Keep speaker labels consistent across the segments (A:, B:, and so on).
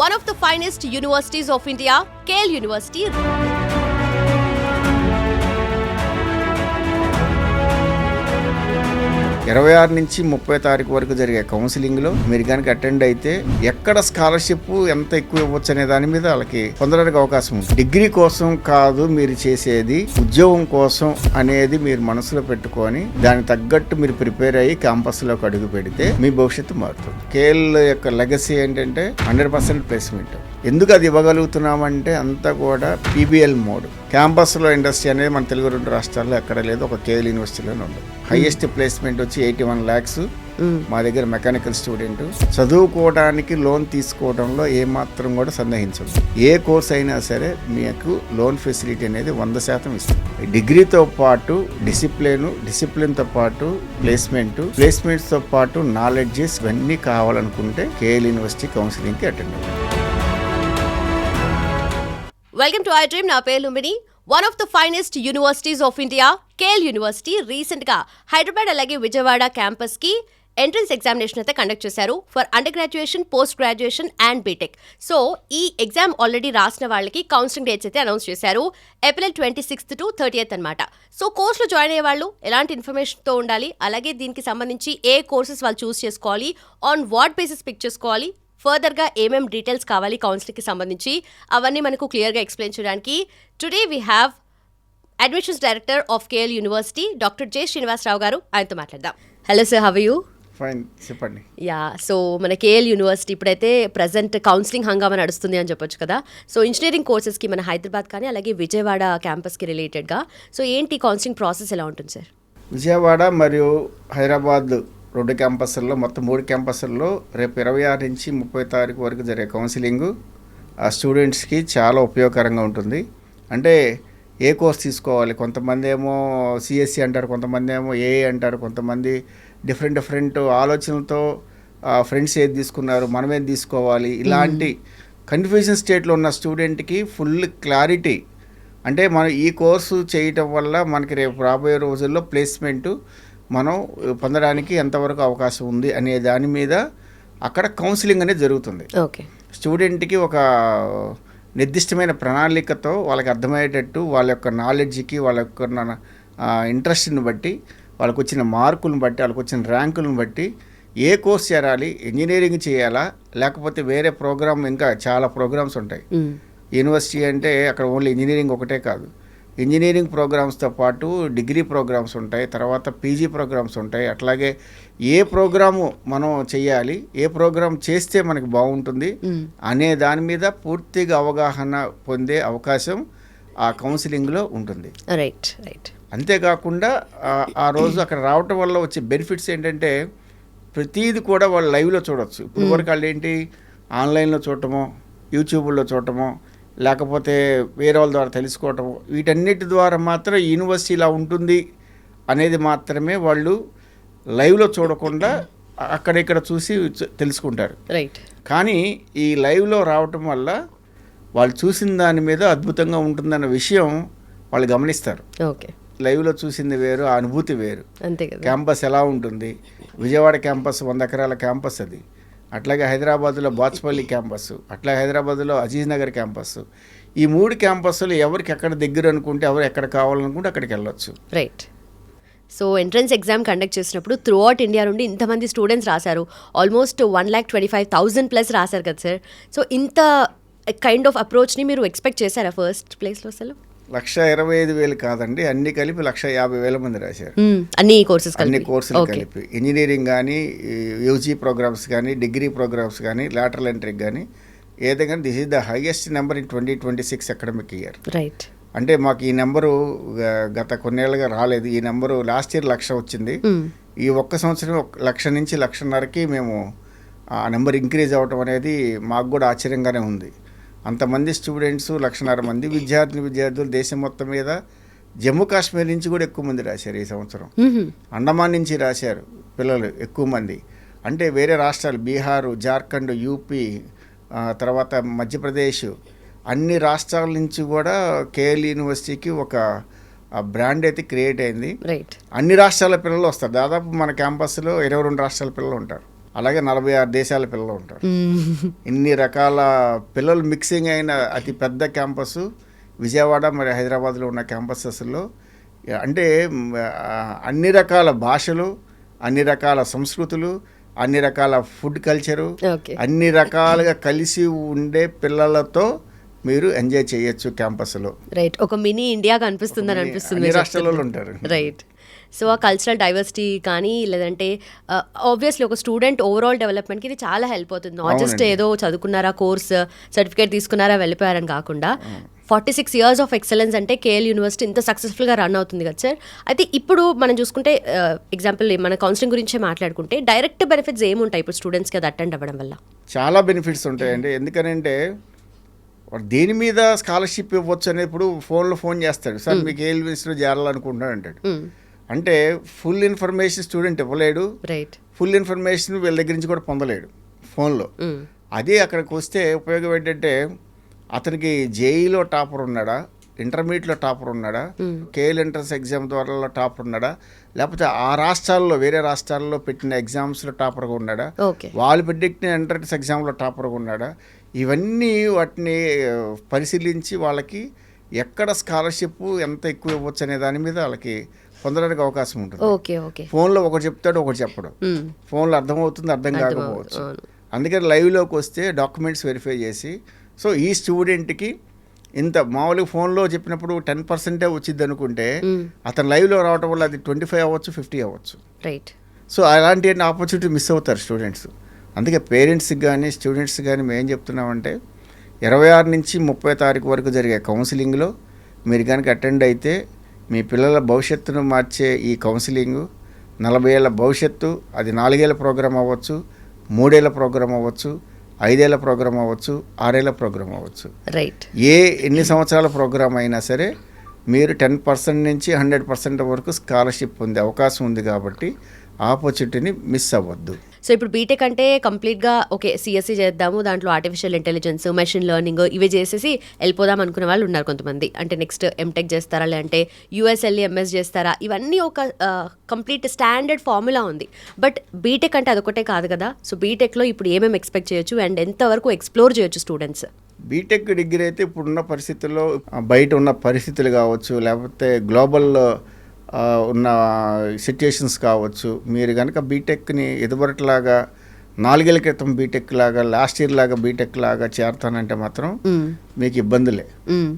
A: one of the finest universities of India, KL University.
B: 26 నుంచి 30 తారీఖు వరకు జరిగే కౌన్సిలింగ్లో మీరు కనుక అటెండ్ అయితే ఎక్కడ స్కాలర్షిప్ ఎంత ఎక్కువ ఇవ్వచ్చు అనే దాని మీద వాళ్ళకి పొందడానికి అవకాశం ఉంది. డిగ్రీ కోసం కాదు మీరు చేసేది, ఉద్యోగం కోసం అనేది మీరు మనసులో పెట్టుకొని దానికి తగ్గట్టు మీరు ప్రిపేర్ అయ్యి క్యాంపస్లోకి అడుగు పెడితే మీ భవిష్యత్తు మారుతుంది. కేఎల్ యొక్క లెగసీ ఏంటంటే 100% ప్లేస్మెంట్. ఎందుకు అది ఇవ్వగలుగుతున్నామంటే అంతా కూడా పీబీఎల్ మోడ్. క్యాంపస్లో ఇండస్ట్రీ అనేది మన తెలుగు 2 రాష్ట్రాల్లో ఎక్కడ లేదు, ఒక కేఎల్ యూనివర్సిటీలోనే ఉంది. హైయెస్ట్ ప్లేస్మెంట్ వచ్చి 81 lakhs. మా దగ్గర మెకానికల్ స్టూడెంట్ చదువుకోవడానికి లోన్ తీసుకోవడంలో ఏమాత్రం కూడా సందేహించదు. ఏ కోర్స్ అయినా సరే మీకు లోన్ ఫెసిలిటీ అనేది 100% ఇస్తుంది. డిగ్రీతో పాటు డిసిప్లిన్తో పాటు ప్లేస్మెంట్స్తో పాటు నాలెడ్జెస్ ఇవన్నీ కావాలనుకుంటే కేఎల్ యూనివర్సిటీ కౌన్సిలింగ్కి అటెండ్ అవ్వండి.
A: Welcome to I Dream. నా పేరు Lumbini. One of the finest universities of India, KL university, రీసెంట్గా హైదరాబాద్ అలాగే విజయవాడ క్యాంపస్కి ఎంట్రన్స్ ఎగ్జామినేషన్ అయితే కండక్ట్ చేశారు for under graduation, post graduation and BTech. So ఈ ఎగ్జామ్ ఆల్రెడీ రాసిన వాళ్ళకి కౌన్సిలింగ్ డేట్స్ అయితే అనౌన్స్ చేశారు. ఏప్రిల్ 26th to 30th అనమాట. సో కోర్సులో జాయిన్ అయ్యే వాళ్ళు ఎలాంటి ఇన్ఫర్మేషన్తో ఉండాలి, అలాగే దీనికి సంబంధించి ఏ కోర్సెస్ వాళ్ళు చూస్ చేసుకోవాలి, ఆన్ వాట్ బేసిస్ పిక్ చేసుకోవాలి, ఫర్దర్గా ఏమేం డీటెయిల్స్ కావాలి కౌన్సిలింగ్కి సంబంధించి, అవన్నీ మనకు క్లియర్గా ఎక్స్ప్లెయిన్ చేయడానికి today we have admissions director of KL university doctor J Srinivasarao garu. ఆయనతో మాట్లాడదాం. Hello sir, how are you?
B: Fine, చెప్పండి.
A: యా, సో మన కేఎల్ యూనివర్సిటీ ఇప్పుడైతే ప్రజెంట్ కౌన్సిలింగ్ హంగామా నడుస్తుంది అని చెప్పొచ్చు కదా. సో ఇంజనీరింగ్ కోర్సెస్కి మన హైదరాబాద్ కానీ అలాగే విజయవాడ క్యాంపస్కి రిలేటెడ్గా సో ఏంటి కౌన్సిలింగ్ ప్రాసెస్ ఎలా ఉంటుంది సార్?
B: విజయవాడ మరియు హైదరాబాద్ 2 క్యాంపస్ల్లో, మొత్తం 3 క్యాంపస్ల్లో రేపు 26 నుంచి 30 తారీఖు వరకు జరిగే కౌన్సిలింగు ఆ స్టూడెంట్స్కి చాలా ఉపయోగకరంగా ఉంటుంది. అంటే ఏ కోర్స్ తీసుకోవాలి, కొంతమంది ఏమో సిఎస్సి అంటారు, కొంతమంది ఏమో ఏఏ అంటారు, కొంతమంది డిఫరెంట్ ఆలోచనలతో ఫ్రెండ్స్ ఏది తీసుకున్నారు, మనం ఏది తీసుకోవాలి, ఇలాంటి కన్ఫ్యూజన్ స్టేట్లో ఉన్న స్టూడెంట్కి ఫుల్ క్లారిటీ. అంటే మనం ఈ కోర్సు చేయటం వల్ల మనకి రేపు రాబోయే రోజుల్లో ప్లేస్మెంటు మనం పొందడానికి ఎంతవరకు అవకాశం ఉంది అనే దాని మీద అక్కడ కౌన్సిలింగ్ అనేది జరుగుతుంది.
A: ఓకే,
B: స్టూడెంట్కి ఒక నిర్దిష్టమైన ప్రణాళికతో వాళ్ళకి అర్థమయ్యేటట్టు వాళ్ళ యొక్క నాలెడ్జ్కి, వాళ్ళ యొక్క ఇంట్రెస్ట్ని బట్టి, వాళ్ళకు వచ్చిన మార్కులను బట్టి, వాళ్ళకు వచ్చిన ర్యాంకులను బట్టి ఏ కోర్స్ చేరాలి, ఇంజనీరింగ్ చేయాలా లేకపోతే వేరే ప్రోగ్రామ్, ఇంకా చాలా ప్రోగ్రామ్స్ ఉంటాయి. యూనివర్సిటీ అంటే అక్కడ ఓన్లీ ఇంజనీరింగ్ ఒకటే కాదు, ఇంజనీరింగ్ ప్రోగ్రామ్స్తో పాటు డిగ్రీ ప్రోగ్రామ్స్ ఉంటాయి, తర్వాత పీజీ ప్రోగ్రామ్స్ ఉంటాయి. అట్లాగే ఏ ప్రోగ్రాము మనం చేయాలి, ఏ ప్రోగ్రామ్ చేస్తే మనకి బాగుంటుంది అనే దాని మీద పూర్తిగా అవగాహన పొందే అవకాశం ఆ కౌన్సిలింగ్లో ఉంటుంది.
A: Right right.
B: అంతేకాకుండా ఆ రోజు అక్కడ రావటం వల్ల వచ్చే బెనిఫిట్స్ ఏంటంటే ప్రతిదీ కూడా వాళ్ళు లైవ్లో చూడవచ్చు. ఇప్పుడు వరకు వాళ్ళు ఏంటి, ఆన్లైన్లో చూడటమో, యూట్యూబ్లో చూడటమో, లేకపోతే వేరే వాళ్ళ ద్వారా తెలుసుకోవటం, వీటన్నిటి ద్వారా మాత్రం యూనివర్సిటీ ఇలా ఉంటుంది అనేది మాత్రమే వాళ్ళు లైవ్లో చూడకుండా అక్కడిక్కడ చూసి తెలుసుకుంటారు.
A: రైట్.
B: కానీ ఈ లైవ్లో రావటం వల్ల వాళ్ళు చూసిన దాని మీద అద్భుతంగా ఉంటుందన్న విషయం వాళ్ళు గమనిస్తారు.
A: ఓకే,
B: లైవ్లో చూసింది వేరు, ఆ అనుభూతి వేరు.
A: అంతే కదా.
B: క్యాంపస్ ఎలా ఉంటుంది, విజయవాడ క్యాంపస్ 100 ఎకరాల క్యాంపస్ అది, అట్లాగే హైదరాబాద్లో బాచ్పల్లి క్యాంపస్, అట్లాగే హైదరాబాద్లో అజీజ్ నగర్ క్యాంపస్. ఈ 3 క్యాంపస్లు ఎవరికి ఎక్కడ దగ్గర అనుకుంటే, ఎవరు ఎక్కడ కావాలనుకుంటే అక్కడికి వెళ్ళొచ్చు.
A: Right. So entrance exam conduct చేసినప్పుడు త్రూ అవుట్ ఇండియా నుండి ఇంతమంది స్టూడెంట్స్ రాశారు. ఆల్మోస్ట్ 1,25,000 ప్లస్ రాశారు కదా సార్. సో ఇంత కైండ్ ఆఫ్ అప్రోచ్ని మీరు ఎక్స్పెక్ట్ చేశారా ఫస్ట్ ప్లేస్లో? అసలు
B: 1,25,000 కాదండి, అన్ని కలిపి 1,50,000 మంది రాశారు.
A: అన్ని కోర్సులు
B: కలిపి, ఇంజనీరింగ్ కానీ, యూజీ ప్రోగ్రామ్స్ కానీ, డిగ్రీ ప్రోగ్రామ్స్ కానీ, లాటరల్ ఎంట్రీకి కానీ, ఏదైనా this is the highest number in 2026 academic year.
A: Right.
B: అంటే మాకు ఈ నెంబరు గత కొన్నేళ్ళుగా రాలేదు. ఈ నెంబరు లాస్ట్ ఇయర్ 1,00,000 వచ్చింది. ఈ ఒక్క సంవత్సరం 1,00,000 నుంచి 1,50,000కి మేము ఆ నెంబర్ ఇంక్రీజ్ అవ్వటం అనేది మాకు కూడా ఆశ్చర్యంగానే ఉంది. అంతమంది స్టూడెంట్స్, 1,50,000 మంది విద్యార్థులు దేశం మొత్తం మీద, జమ్మూ కాశ్మీర్ నుంచి కూడా ఎక్కువ మంది రాశారు ఈ సంవత్సరం. అండమాన్ నుంచి రాశారు పిల్లలు ఎక్కువ మంది. అంటే వేరే రాష్ట్రాలు, బీహారు, జార్ఖండ్, యూపీ, తర్వాత మధ్యప్రదేశ్, అన్ని రాష్ట్రాల నుంచి కూడా కేఎల్ యూనివర్సిటీకి ఒక బ్రాండ్ అయితే క్రియేట్ అయింది.
A: రైట్.
B: అన్ని రాష్ట్రాల పిల్లలు వస్తారు. దాదాపు మన క్యాంపస్లో 22 రాష్ట్రాల పిల్లలు ఉంటారు. అలాగే 46 దేశాల పిల్లలు ఉంటారు. ఇన్ని రకాల పిల్లలు మిక్సింగ్ అయిన అతి పెద్ద క్యాంపస్ విజయవాడ మరి హైదరాబాద్లో ఉన్న క్యాంపసెస్లో అంటే అన్ని రకాల భాషలు, అన్ని రకాల సంస్కృతులు, అన్ని రకాల ఫుడ్ కల్చరు, అన్ని రకాలుగా కలిసి ఉండే పిల్లలతో మీరు ఎంజాయ్ చేయొచ్చు క్యాంపస్లో.
A: రైట్, ఒక మినీ ఇండియా కనిపిస్తుందని అనిపిస్తుంది.
B: అన్ని రాష్ట్రాలలో ఉంటారు.
A: రైట్. సో ఆ కల్చరల్ డైవర్సిటీ కానీ లేదంటే ఆబ్వియస్లీ ఒక స్టూడెంట్ ఓవరాల్ డెవలప్మెంట్కి ఇది చాలా హెల్ప్ అవుతుంది. నాట్ జస్ట్ ఏదో చదువుకున్నారా, కోర్స్ సర్టిఫికేట్ తీసుకున్నారా, వెళ్ళిపోయారని కాకుండా 46 years ఆఫ్ ఎక్సలెన్స్ అంటే కేఎల్ యూనివర్సిటీ ఇంత సక్సెస్ఫుల్గా రన్ అవుతుంది కదా సార్. అయితే ఇప్పుడు మనం చూసుకుంటే ఎగ్జాంపుల్ మన కౌన్సిలింగ్ గురించే మాట్లాడుకుంటే డైరెక్ట్ బెనిఫిట్స్ ఏముంటాయి ఇప్పుడు స్టూడెంట్స్కి అది అటెండ్ అవ్వడం వల్ల?
B: చాలా బెనిఫిట్స్ ఉంటాయండి. ఎందుకనంటే దేని మీద స్కాలర్షిప్ ఇవ్వచ్చు అనేది ఇప్పుడు ఫోన్ చేస్తాడు, సార్ మీకు కేఎల్ యూనివర్సిటీలో చేరాలనుకుంటున్నాడు అంటాడు. అంటే ఫుల్ ఇన్ఫర్మేషన్ స్టూడెంట్ ఇవ్వలేడు, ఫుల్ ఇన్ఫర్మేషన్ వీళ్ళ దగ్గర నుంచి కూడా పొందలేడు ఫోన్లో. అదే అక్కడికి వస్తే ఉపయోగం ఏంటంటే అతనికి జేఈలో టాపర్ ఉన్నాడా, ఇంటర్మీడియట్లో టాపర్ ఉన్నాడా, కేఎల్ ఎంట్రన్స్ ఎగ్జామ్ ద్వారా టాపర్ ఉన్నాడా, లేకపోతే ఆ రాష్ట్రాల్లో వేరే రాష్ట్రాల్లో పెట్టిన ఎగ్జామ్స్లో టాపర్గా ఉన్నాడా, వాళ్ళు పెట్టిన ఎంట్రన్స్ ఎగ్జామ్లో టాపర్గా ఉన్నాడా, ఇవన్నీ వాటిని పరిశీలించి వాళ్ళకి ఎక్కడ స్కాలర్షిప్ ఎంత ఎక్కువ ఇవ్వచ్చు అనే దాని మీద వాళ్ళకి పొందడానికి అవకాశం ఉంటుంది. ఫోన్లో ఒకటి చెప్తాడు, ఒకటి చెప్పడం, ఫోన్లో అర్థమవుతుంది, అర్థం కాకపోవచ్చు. అందుకని లైవ్లోకి వస్తే డాక్యుమెంట్స్ వెరిఫై చేసి, సో ఈ స్టూడెంట్కి ఇంత మామూలుగా ఫోన్లో చెప్పినప్పుడు 10% వచ్చింది అనుకుంటే అతను లైవ్లో రావడం వల్ల అది 25 అవ్వచ్చు, 50 అవ్వచ్చు.
A: రైట్.
B: సో అలాంటి ఆపర్చునిటీ మిస్ అవుతారు స్టూడెంట్స్. అందుకే పేరెంట్స్కి కానీ స్టూడెంట్స్కి కానీ మేము ఏం చెప్తున్నామంటే 26 నుంచి 30 తారీఖు వరకు జరిగే కౌన్సిలింగ్లో మీరు కనుక అటెండ్ అయితే మీ పిల్లల భవిష్యత్తును మార్చే ఈ కౌన్సిలింగ్ 40 ఏళ్ళ భవిష్యత్తు, అది 4 ఏళ్ళ ప్రోగ్రామ్ అవ్వచ్చు, 3 ఏళ్ళ ప్రోగ్రామ్ అవ్వచ్చు, 5 ఏళ్ళ ప్రోగ్రామ్ అవ్వచ్చు, 6 ఏళ్ళ ప్రోగ్రామ్ అవ్వచ్చు.
A: రైట్.
B: ఎన్ని సంవత్సరాల ప్రోగ్రామ్ అయినా సరే మీరు 10% నుంచి 100% వరకు స్కాలర్షిప్ పొందే అవకాశం ఉంది. కాబట్టి ఆపర్చునిటీని మిస్ అవ్వద్దు.
A: సో ఇప్పుడు బీటెక్ అంటే కంప్లీట్గా ఓకే సిఎస్సి చేద్దాము, దాంట్లో ఆర్టిఫిషియల్ ఇంటెలిజెన్స్, మెషిన్ లెర్నింగ్ ఇవి చేసేసి వెళ్ళిపోదాం అనుకునే వాళ్ళు ఉన్నారు కొంతమంది. అంటే నెక్స్ట్ ఎంటెక్ చేస్తారా, లేదంటే యూఎస్ఎల్ఈ ఎంఎస్ చేస్తారా, ఇవన్నీ ఒక కంప్లీట్ స్టాండర్డ్ ఫార్ములా ఉంది. బట్ బీటెక్ అంటే అదొకటే కాదు కదా. సో బీటెక్లో ఇప్పుడు ఏమేమి ఎక్స్పెక్ట్ చేయొచ్చు అండ్ ఎంతవరకు ఎక్స్ప్లోర్ చేయొచ్చు స్టూడెంట్స్?
B: బీటెక్ డిగ్రీ అయితే ఇప్పుడున్న పరిస్థితుల్లో బయట ఉన్న పరిస్థితులు కావచ్చు, లేకపోతే గ్లోబల్ ఉన్న సిచ్యుయేషన్స్ కావచ్చు, మీరు కనుక బీటెక్ని ఎదుబరట్లాగా 4 ఏళ్ల క్రితం బీటెక్ లాగా లాస్ట్ ఇయర్ లాగా బీటెక్ లాగా చేరతానంటే మాత్రం మీకు ఇబ్బందులే.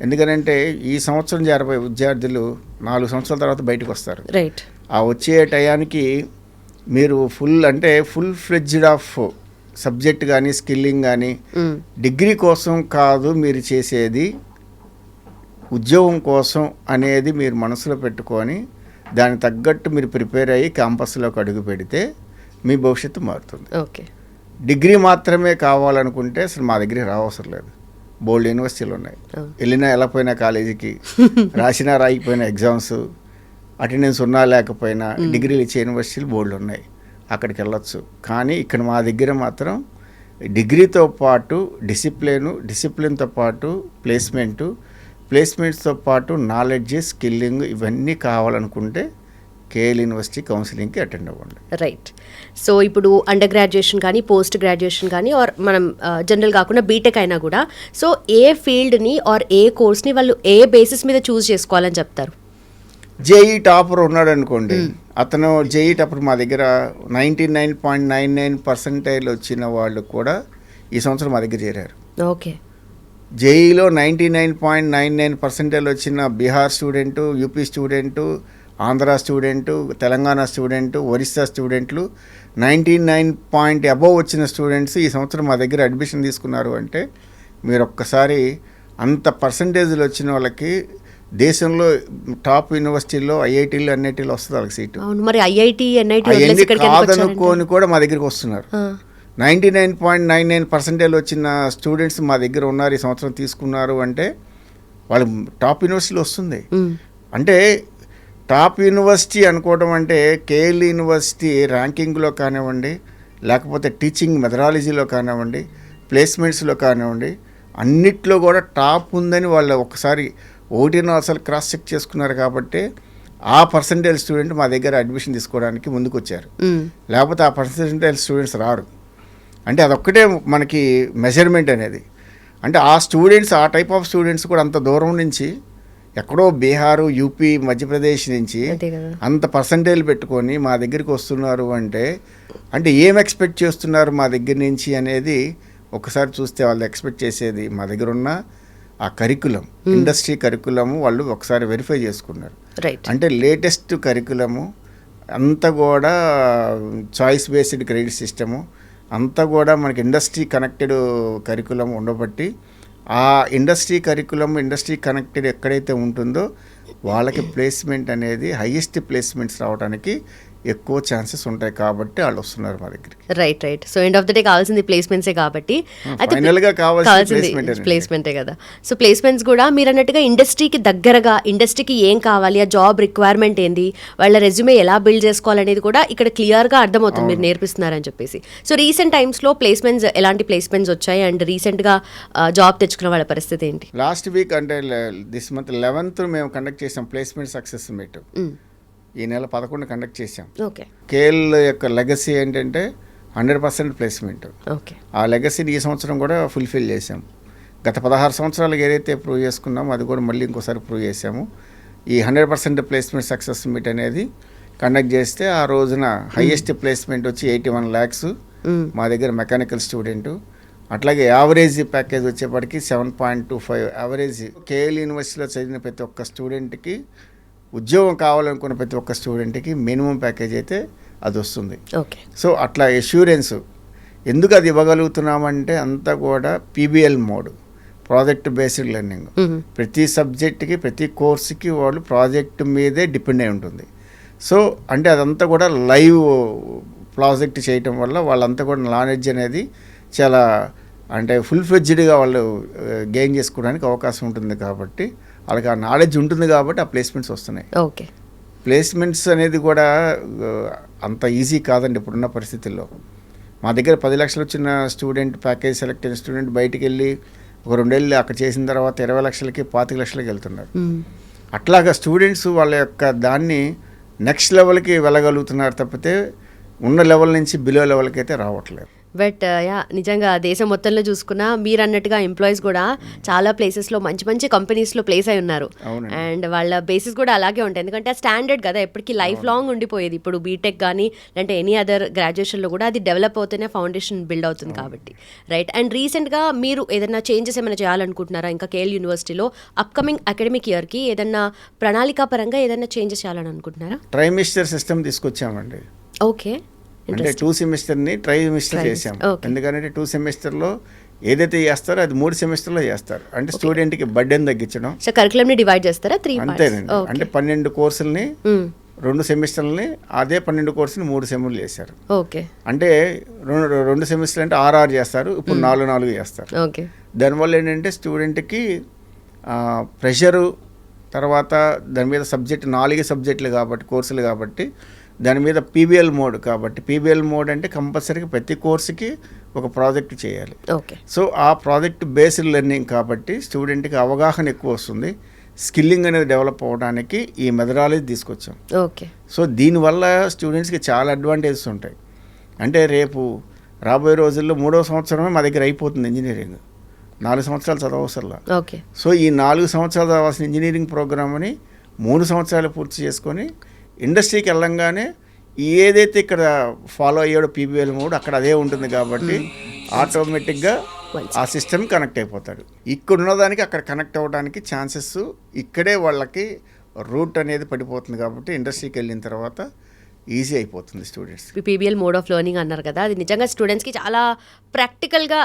B: ఎందుకంటే ఈ సంవత్సరం చేరబోయే విద్యార్థులు 4 సంవత్సరాల తర్వాత బయటకు వస్తారు. ఆ వచ్చే టయానికి మీరు ఫుల్ ఫ్లెడ్జ్డ్ ఆఫ్ సబ్జెక్ట్ కానీ స్కిల్లింగ్ కానీ డిగ్రీ కోసం కాదు మీరు చేసేది, ఉద్యోగం కోసం అనేది మీరు మనసులో పెట్టుకొని దానికి తగ్గట్టు మీరు ప్రిపేర్ అయ్యి క్యాంపస్లోకి అడుగు పెడితే మీ భవిష్యత్తు మారుతుంది.
A: ఓకే.
B: డిగ్రీ మాత్రమే కావాలనుకుంటే అసలు మా దగ్గర రావసరం లేదు. బోల్డ్ యూనివర్సిటీలు ఉన్నాయి, వెళ్ళినా వెళ్ళకపోయినా కాలేజీకి, రాసినా రాయిపోయినా ఎగ్జామ్స్, అటెండెన్స్ ఉన్నా లేకపోయినా డిగ్రీలు ఇచ్చే యూనివర్సిటీలు బోల్డ్ ఉన్నాయి, అక్కడికి వెళ్ళొచ్చు. కానీ ఇక్కడ మా దగ్గర మాత్రం డిగ్రీతో పాటు డిసిప్లిన్తో పాటు ప్లేస్మెంట్స్తో పాటు నాలెడ్జ్, స్కిల్లింగ్ ఇవన్నీ కావాలనుకుంటే కేఎల్ యూనివర్సిటీ కౌన్సిలింగ్కి అటెండ్ అవ్వండి.
A: రైట్. సో ఇప్పుడు అండర్ గ్రాడ్యుయేషన్ కానీ పోస్ట్ గ్రాడ్యుయేషన్ కానీ ఆర్ మనం జనరల్ కాకుండా బీటెక్ అయినా కూడా సో ఏ ఫీల్డ్ని ఆర్ ఏ కోర్స్ని వాళ్ళు ఏ బేసిస్ మీద చూస్ చేసుకోవాలని చెప్తారు?
B: జేఈ టాపర్ ఉన్నాడు అనుకోండి, అతను జేఈ టాపర్ మా దగ్గర 99.99% వచ్చిన వాళ్ళు కూడా ఈ సంవత్సరం మా దగ్గర చేరారు.
A: ఓకే.
B: జేఈలో 99.99% వచ్చిన Bihar student, UP student, Andhra student, Telangana student, Orissa స్టూడెంట్లు 99 అబోవ్ వచ్చిన స్టూడెంట్స్ ఈ సంవత్సరం మా దగ్గర అడ్మిషన్ తీసుకున్నారు. అంటే మీరు ఒక్కసారి అంత పర్సంటేజ్లు వచ్చిన వాళ్ళకి దేశంలో టాప్ యూనివర్సిటీల్లో ఐఐటీలు ఎన్ఐటీలు వస్తుంది వాళ్ళకి సీటు.
A: మరి ఐఐటీ
B: అవన్నీ కాదనుకోని కూడా మా దగ్గరికి వస్తున్నారు. 99.99% వచ్చిన స్టూడెంట్స్ మా దగ్గర ఉన్నారు, ఈ సంవత్సరం తీసుకున్నారు. అంటే వాళ్ళు టాప్ యూనివర్సిటీలో వస్తుంది. అంటే టాప్ యూనివర్సిటీ అనుకోవడం అంటే కేఎల్ యూనివర్సిటీ ర్యాంకింగ్లో కానివ్వండి, లేకపోతే టీచింగ్ మెథడాలజీలో కానివ్వండి, ప్లేస్మెంట్స్లో కానివ్వండి, అన్నిట్లో కూడా టాప్ ఉందని వాళ్ళు ఒకసారి ఒకటినో అసలు క్రాస్ చెక్ చేసుకున్నారు. కాబట్టి ఆ పర్సంటేజ్ స్టూడెంట్ మా దగ్గర అడ్మిషన్ తీసుకోవడానికి ముందుకు వచ్చారు. లేకపోతే ఆ పర్సంటేజ్ స్టూడెంట్స్ రారు. అంటే అదొక్కటే మనకి మెజర్మెంట్ అనేది. అంటే ఆ స్టూడెంట్స్, ఆ టైప్ ఆఫ్ స్టూడెంట్స్ కూడా అంత దూరం నుంచి, ఎక్కడో బీహారు, యూపీ, మధ్యప్రదేశ్ నుంచి అంత పర్సంటేజ్ పెట్టుకొని మా దగ్గరికి వస్తున్నారు అంటే ఏం ఎక్స్పెక్ట్ చేస్తున్నారు మా దగ్గర నుంచి అనేది ఒకసారి చూస్తే వాళ్ళు ఎక్స్పెక్ట్ చేసేది మా దగ్గర ఉన్న ఆ కరికులం, ఇండస్ట్రీ కరికులము వాళ్ళు ఒకసారి వెరిఫై చేసుకున్నారు. అంటే లేటెస్ట్ కరికులము అంతా కూడా చాయిస్ బేస్డ్ క్రెడిట్ సిస్టము అంతా కూడా మనకి ఇండస్ట్రీ కనెక్టెడ్ కరికులం ఉండబట్టి ఆ ఇండస్ట్రీ కరికులం, ఇండస్ట్రీ కనెక్టెడ్ ఎక్కడైతే ఉంటుందో వాళ్ళకి ప్లేస్మెంట్ అనేది హైయెస్ట్ ప్లేస్మెంట్స్ రావడానికి ఎక్కువ ఛాన్సెస్ ఉంటాయి కాబట్టి వాళ్ళు వస్తున్నారు మా దగ్గరికి.
A: Right. So end of the day కావాల్సింది ప్లేస్మెంట్సే కాబట్టి
B: ఫైనల్గా కావాల్సింది
A: ప్లేస్మెంటే కదా. సో ప్లేస్మెంట్స్ కూడా మీరు అన్నట్టుగా ఇండస్ట్రీకి దగ్గరగా, ఇండస్ట్రీకి ఏం కావాలి, ఆ జాబ్ రిక్వైర్మెంట్ ఏంది, వాళ్ళ రెజ్యూమే ఎలా బిల్డ్ చేసుకోవాలనేది కూడా ఇక్కడ క్లియర్గా అర్థమవుతుంది మీరు నేర్పిస్తున్నారని చెప్పేసి. సో రీసెంట్ టైమ్స్లో ప్లేస్మెంట్స్, ఎలాంటి ప్లేస్మెంట్స్ వచ్చాయి అండ్ రీసెంట్గా జాబ్ తెచ్చుకున్న వాళ్ళ పరిస్థితి ఏంటి?
B: లాస్ట్ వీక్ అంటే దిస్ మంత్ 11th మేము కండక్ట్ చేసాం ప్లేస్మెంట్ సక్సెస్ మీట్. ఈ నెల 11 కండక్ట్ చేసాం. కేఎల్ యొక్క లెగసీ ఏంటంటే 100% ప్లేస్మెంట్. ఆ లెగసీని ఈ సంవత్సరం కూడా ఫుల్ఫిల్ చేసాం. గత 16 సంవత్సరాలకు ఏదైతే ప్రూవ్ చేసుకున్నామో అది కూడా మళ్ళీ ఇంకోసారి ప్రూవ్ చేసాము. ఈ 100% ప్లేస్మెంట్ సక్సెస్ మీట్ అనేది కండక్ట్ చేస్తే ఆ రోజున హైయెస్ట్ ప్లేస్మెంట్ వచ్చి 81 lakhs మా దగ్గర మెకానికల్ స్టూడెంట్. అట్లాగే యావరేజ్ ప్యాకేజ్ వచ్చేప్పటికి 7.25 యావరేజ్. కేఎల్ యూనివర్సిటీలో చదివిన ప్రతి ఒక్క స్టూడెంట్కి, ఉద్యోగం కావాలనుకున్న ప్రతి ఒక్క స్టూడెంట్కి మినిమం ప్యాకేజ్ అయితే అది వస్తుంది. సో అట్లా ఎష్యూరెన్స్ ఎందుకు అది ఇవ్వగలుగుతున్నామంటే అంతా కూడా PBL mode, project based learning. ప్రతి సబ్జెక్ట్కి, ప్రతి కోర్సుకి వాళ్ళు ప్రాజెక్ట్ మీదే డిపెండ్ అయి ఉంటుంది. సో అంటే అదంతా కూడా లైవ్ ప్రాజెక్ట్ చేయటం వల్ల వాళ్ళంతా కూడా నాలెడ్జ్ అనేది చాలా అంటే ఫుల్ ఫ్లెడ్జ్డ్గా వాళ్ళు గెయిన్ చేసుకోవడానికి అవకాశం ఉంటుంది. కాబట్టి వాళ్ళకి ఆ నాలెడ్జ్ ఉంటుంది కాబట్టి ఆ ప్లేస్మెంట్స్ వస్తున్నాయి. ప్లేస్మెంట్స్ అనేది కూడా అంత ఈజీ కాదండి ఇప్పుడున్న పరిస్థితుల్లో. మా దగ్గర 10 లక్షలు వచ్చిన స్టూడెంట్, ప్యాకేజ్ సెలెక్ట్ అయిన స్టూడెంట్ బయటికి వెళ్ళి ఒక 2 ఏళ్ళు అక్కడ చేసిన తర్వాత 20 లక్షలకి 25 లక్షలకి వెళ్తున్నారు. అట్లాగా స్టూడెంట్స్ వాళ్ళ యొక్క దాన్ని నెక్స్ట్ లెవెల్కి వెళ్ళగలుగుతున్నారు తప్పితే ఉన్న లెవెల్ నుంచి బిలో లెవెల్కి అయితే రావట్లేదు.
A: బట్ నిజంగా దేశం మొత్తంలో చూసుకున్నా మీరు అన్నట్టుగా ఎంప్లాయీస్ కూడా చాలా ప్లేసెస్లో మంచి మంచి కంపెనీస్లో ప్లేస్ అయి ఉన్నారు. అండ్ వాళ్ళ బేసిస్ కూడా అలాగే ఉంటాయి. ఎందుకంటే ఆ స్టాండర్డ్ కదా ఎప్పటికీ లైఫ్ లాంగ్ ఉండిపోయేది. ఇప్పుడు బీటెక్ కానీ లేదంటే ఎనీ అదర్ గ్రాడ్యుయేషన్లో కూడా అది డెవలప్ అవుతూనే ఫౌండేషన్ బిల్డ్ అవుతుంది కాబట్టి. రైట్. అండ్ రీసెంట్గా మీరు ఏదైనా చేంజెస్ ఏమైనా చేయాలనుకుంటున్నారా ఇంకా కేఎల్ యూనివర్సిటీలో అప్కమింగ్ అకాడమిక్ ఇయర్కి? ఏదన్నా ప్రణాళికాపరంగా ఏదైనా చేంజెస్ చేయాలని అనుకుంటున్నారా?
B: ట్రైమిస్టర్ సిస్టమ్ తీసుకొచ్చామండి. అంటే 2 సెమిస్టర్ని ట్రైమిస్టర్ చేసాం. ఎందుకంటే 2 సెమిస్టర్లో ఏదైతే చేస్తారో అది 3 సెమిస్టర్లో చేస్తారు. అంటే స్టూడెంట్కి బర్డెన్ తగ్గించడం.
A: సో కరికులంని డివైడ్ చేస్తారా 3
B: అంతేనండి. అంటే 12 కోర్సులని 2 సెమిస్టర్లని, అదే 12 కోర్సుని 3 సెమ్లు చేశారు. అంటే 2 సెమిస్టర్లు అంటే 6 చేస్తారు, ఇప్పుడు 4 చేస్తారు. దానివల్ల ఏంటంటే స్టూడెంట్కి ప్రెషరు, తర్వాత దాని మీద సబ్జెక్ట్ 4 సబ్జెక్టులు కాబట్టి, కోర్సులు కాబట్టి దాని మీద పీబీఎల్ మోడ్ కాబట్టి, పీబీఎల్ మోడ్ అంటే కంపల్సరీగా ప్రతి కోర్సుకి ఒక ప్రాజెక్ట్ చేయాలి. సో ఆ ప్రాజెక్ట్ బేస్డ్ లెర్నింగ్ కాబట్టి స్టూడెంట్కి అవగాహన ఎక్కువ వస్తుంది. స్కిల్లింగ్ అనేది డెవలప్ అవ్వడానికి ఈ మెథడాలజీ తీసుకొచ్చాం. సో దీనివల్ల స్టూడెంట్స్కి చాలా అడ్వాంటేజెస్ ఉంటాయి. అంటే రేపు రాబోయే రోజుల్లో 3వ సంవత్సరమే మా దగ్గర అయిపోతుంది ఇంజనీరింగ్. 4 సంవత్సరాలు చదవసరలా. సో ఈ 4 సంవత్సరాలు చదవాల్సిన ఇంజనీరింగ్ ప్రోగ్రామ్ని 3 సంవత్సరాలు పూర్తి చేసుకొని ఇండస్ట్రీకి వెళ్ళంగానే ఏదైతే ఇక్కడ ఫాలో అయ్యాడో పీబీఎల్ మోడ్ అక్కడ అదే ఉంటుంది కాబట్టి ఆటోమేటిక్గా ఆ సిస్టమ్ కనెక్ట్ అయిపోతాడు. ఇక్కడ ఉన్నదానికి అక్కడ కనెక్ట్ అవ్వడానికి ఛాన్సెస్ ఇక్కడే వాళ్ళకి రూట్ అనేది పడిపోతుంది కాబట్టి ఇండస్ట్రీకి వెళ్ళిన తర్వాత ఈజీ అయిపోతుంది students.
A: PBL mode of learning అన్నారు కదా, అది నిజంగా స్టూడెంట్స్కి చాలా ప్రాక్టికల్గా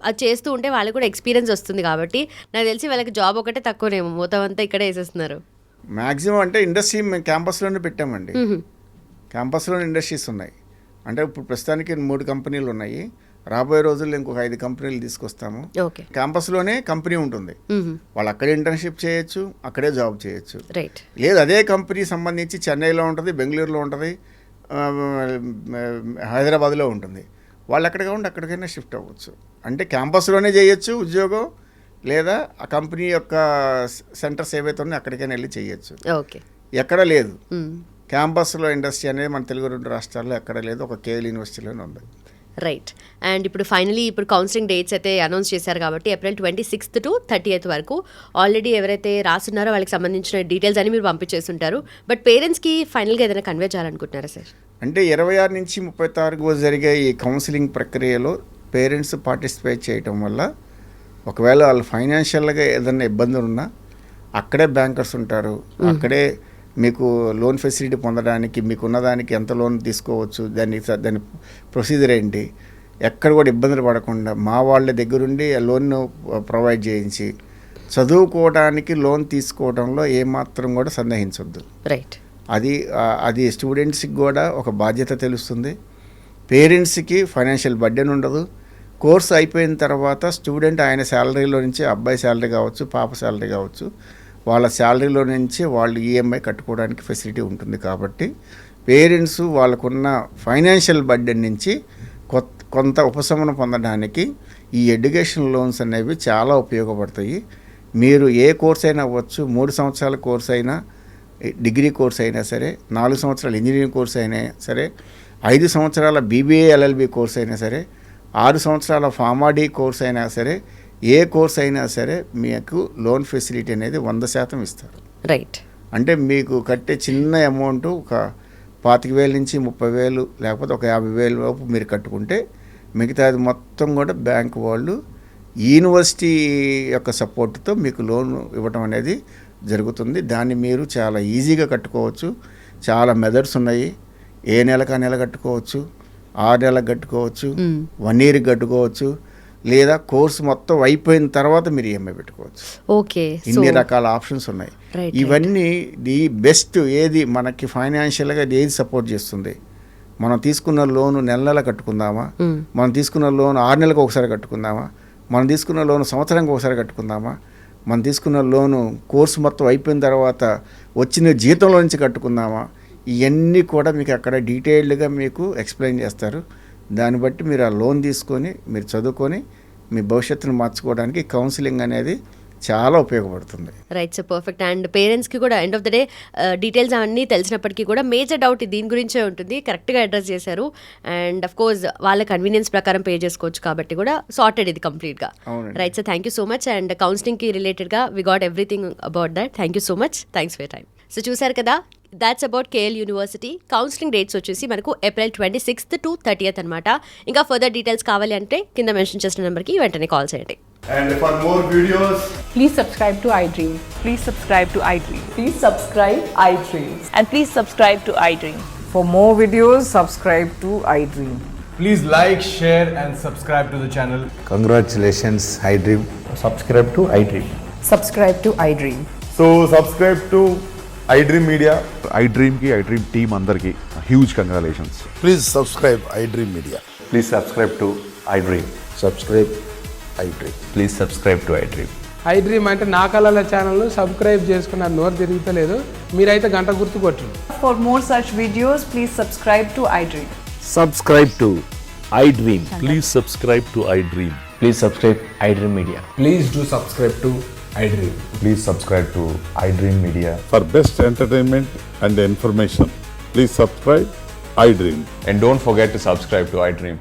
A: అది చేస్తూ ఉంటే వాళ్ళకి కూడా ఎక్స్పీరియన్స్ వస్తుంది కాబట్టి నాకు తెలిసి వాళ్ళకి జాబ్ ఒకటే తక్కువనేమో, మొత్తం అంతా ఇక్కడే వేసేస్తున్నారు.
B: మ్యాక్సిమం అంటే ఇండస్ట్రీ మేము క్యాంపస్లోనే పెట్టామండి. క్యాంపస్లోనే ఇండస్ట్రీస్ ఉన్నాయి. అంటే ఇప్పుడు ప్రస్తుతానికి 3 కంపెనీలు ఉన్నాయి. రాబోయే రోజుల్లో ఇంకొక 5 కంపెనీలు తీసుకొస్తాము. క్యాంపస్లోనే కంపెనీ ఉంటుంది, వాళ్ళు అక్కడే ఇంటర్న్షిప్ చేయొచ్చు, అక్కడే జాబ్ చేయొచ్చు. లేదు అదే కంపెనీ సంబంధించి చెన్నైలో ఉంటుంది, బెంగళూరులో ఉంటుంది, హైదరాబాద్లో ఉంటుంది, వాళ్ళు ఎక్కడ కాకుండా అక్కడికైనా షిఫ్ట్ అవ్వచ్చు. అంటే క్యాంపస్లోనే చేయొచ్చు ఉద్యోగం, లేదా ఆ కంపెనీ యొక్క సెంటర్స్ ఏవైతే ఉన్నాయో అక్కడికైనా వెళ్ళి చేయొచ్చు. ఎక్కడ లేదు. క్యాంపస్లో ఇండస్ట్రీ అనేది మన తెలుగు 2 రాష్ట్రాల్లో ఎక్కడ లేదు, ఒక కేఎల్ యూనివర్సిటీలోనే ఉంది.
A: రైట్. అండ్ ఇప్పుడు ఫైనలీ ఇప్పుడు కౌన్సిలింగ్ డేట్స్ అయితే అనౌన్స్ చేశారు కాబట్టి April 26th to 30th వరకు ఆల్రెడీ ఎవరైతే రాస్తున్నారో వాళ్ళకి సంబంధించిన డీటెయిల్స్ అని మీరు పంపించేస్తుంటారు. బట్ పేరెంట్స్కి ఫైనల్గా ఏదైనా కన్వే చేయాలనుకుంటున్నారా సార్?
B: అంటే 26 నుంచి 30 తారీఖు జరిగే ఈ కౌన్సిలింగ్ ప్రక్రియలో పేరెంట్స్ పార్టిసిపేట్ చేయటం వల్ల ఒకవేళ వాళ్ళు ఫైనాన్షియల్గా ఏదైనా ఇబ్బందులు ఉన్నా అక్కడే బ్యాంకర్స్ ఉంటారు, అక్కడే మీకు లోన్ ఫెసిలిటీ పొందడానికి మీకు ఉన్నదానికి ఎంత లోన్ తీసుకోవచ్చు, దాని ప్రొసీజర్ ఏంటి, ఎక్కడ కూడా ఇబ్బందులు పడకుండా మా వాళ్ళ దగ్గరుండి ఆ లోన్ను ప్రొవైడ్ చేయించి చదువుకోవడానికి లోన్ తీసుకోవడంలో ఏమాత్రం కూడా సందేహించొద్దు.
A: రైట్.
B: అది స్టూడెంట్స్కి కూడా ఒక బాధ్యత తెలుస్తుంది, పేరెంట్స్కి ఫైనాన్షియల్ బర్డెన్ ఉండదు. కోర్సు అయిపోయిన తర్వాత స్టూడెంట్ ఆయన శాలరీలో నుంచి, అబ్బాయి శాలరీ కావచ్చు, పాప శాలరీ కావచ్చు, వాళ్ళ శాలరీలో నుంచి వాళ్ళు ఈఎంఐ కట్టుకోవడానికి ఫెసిలిటీ ఉంటుంది. కాబట్టి పేరెంట్స్ వాళ్ళకున్న ఫైనాన్షియల్ బర్డెన్ నుంచి కొంత ఉపశమనం పొందడానికి ఈ ఎడ్యుకేషన్ లోన్స్ అనేవి చాలా ఉపయోగపడతాయి. మీరు ఏ కోర్స్ అయినా అవ్వచ్చు, 3 సంవత్సరాల కోర్స్ అయినా, డిగ్రీ కోర్స్ అయినా సరే, 4 సంవత్సరాల ఇంజనీరింగ్ కోర్స్ అయినా సరే, 5 సంవత్సరాల బీబీఏ ఎల్ఎల్బి కోర్స్ అయినా సరే, 6 సంవత్సరాల ఫార్మాడీ కోర్స్ అయినా సరే, ఏ కోర్స్ అయినా సరే మీకు లోన్ ఫెసిలిటీ అనేది 100% ఇస్తారు.
A: రైట్. అంటే
B: మీకు కట్టే చిన్న అమౌంట్ ఒక 25,000 నుంచి 30,000 లేకపోతే ఒక 50,000 లోపు మీరు కట్టుకుంటే మిగతాది మొత్తం కూడా బ్యాంకు వాళ్ళు యూనివర్సిటీ యొక్క సపోర్ట్తో మీకు లోన్ ఇవ్వడం అనేది జరుగుతుంది. దాన్ని మీరు చాలా ఈజీగా కట్టుకోవచ్చు. చాలా మెథడ్స్ ఉన్నాయి. ఏ నెలకు ఆ నెల కట్టుకోవచ్చు, 6 నెలలకు కట్టుకోవచ్చు, 1 ఇయర్కి కట్టుకోవచ్చు, లేదా కోర్సు మొత్తం అయిపోయిన తర్వాత మీరు ఈఎంఐ పెట్టుకోవచ్చు.
A: ఓకే.
B: ఇన్ని రకాల ఆప్షన్స్ ఉన్నాయి. ఇవన్నీ ది బెస్ట్. ఏది మనకి ఫైనాన్షియల్గా ఏది సపోర్ట్ చేస్తుంది? మనం తీసుకున్న లోను నెల కట్టుకుందామా, మనం తీసుకున్న లోను 6 నెలలకు ఒకసారి కట్టుకుందామా, మనం తీసుకున్న లోను సంవత్సరానికి ఒకసారి కట్టుకుందామా, మనం తీసుకున్న లోను కోర్సు మొత్తం అయిపోయిన తర్వాత వచ్చిన జీతంలో నుంచి కట్టుకుందామా, ఇవన్నీ కూడా మీకు అక్కడ డీటెయిల్డ్గా మీకు ఎక్స్ప్లెయిన్ చేస్తారు. దాన్ని బట్టి మీరు ఆ లోన్ తీసుకొని మీరు చదువుకొని మీ భవిష్యత్తును మార్చుకోవడానికి కౌన్సిలింగ్ అనేది చాలా ఉపయోగపడుతుంది.
A: రైట్. So perfect. అండ్ పేరెంట్స్కి కూడా end of the day details అవన్నీ తెలిసినప్పటికీ కూడా మేజర్ డౌట్ దీని గురించే ఉంటుంది. కరెక్ట్గా అడ్రస్ చేశారు. అండ్ అఫ్ కోర్స్ వాళ్ళ కన్వీనియన్స్ ప్రకారం పే చేసుకోవచ్చు కాబట్టి కూడా సార్టెడ్ ఇది కంప్లీట్గా. Right. So thank you so much. And కౌన్సిలింగ్కి రిలేటెడ్గా we got everything about that. Thank you so much. Thanks for your time. So చూసారు కదా, that's about KL university. Counselling dates వచ్చేసి మనకు April 26th to 30th అనమాట. ఇంకా ఫర్దర్ డీటెయిల్స్ కావాలి అంటే కింద మెన్షన్ చేసిన నెంబర్కి వెంటనే కాల్ చేయండి.
C: And for more videos,
D: please subscribe to iDream.
E: Please subscribe to iDream.
D: Please subscribe iDream.
E: And please subscribe to iDream.
D: For more videos, subscribe to iDream.
C: please like, share and subscribe to the channel.
F: Congratulations, iDream.
G: Subscribe to iDream.
D: Subscribe to iDream.
G: So subscribe to iDream Media.
H: iDream ki iDream team andarki huge congratulations.
I: Please subscribe iDream Media.
G: Please subscribe to iDream.
I: Subscribe iDream.
G: Please subscribe to iDream.
J: iDream అంటే నా కళల ఛానల్ను subscribe చేసుకున్న నోరు తిరుగుతలేదు, మీరైతే గంట గుర్తు కొట్టండి.
D: For more such videos, please subscribe to iDream.
K: Subscribe to iDream. Please subscribe to iDream.
G: Please subscribe iDream Media.
C: Please do subscribe to iDream.
G: Please subscribe to iDream Media.
H: For best entertainment and information, please subscribe iDream.
G: And don't forget to subscribe to iDream.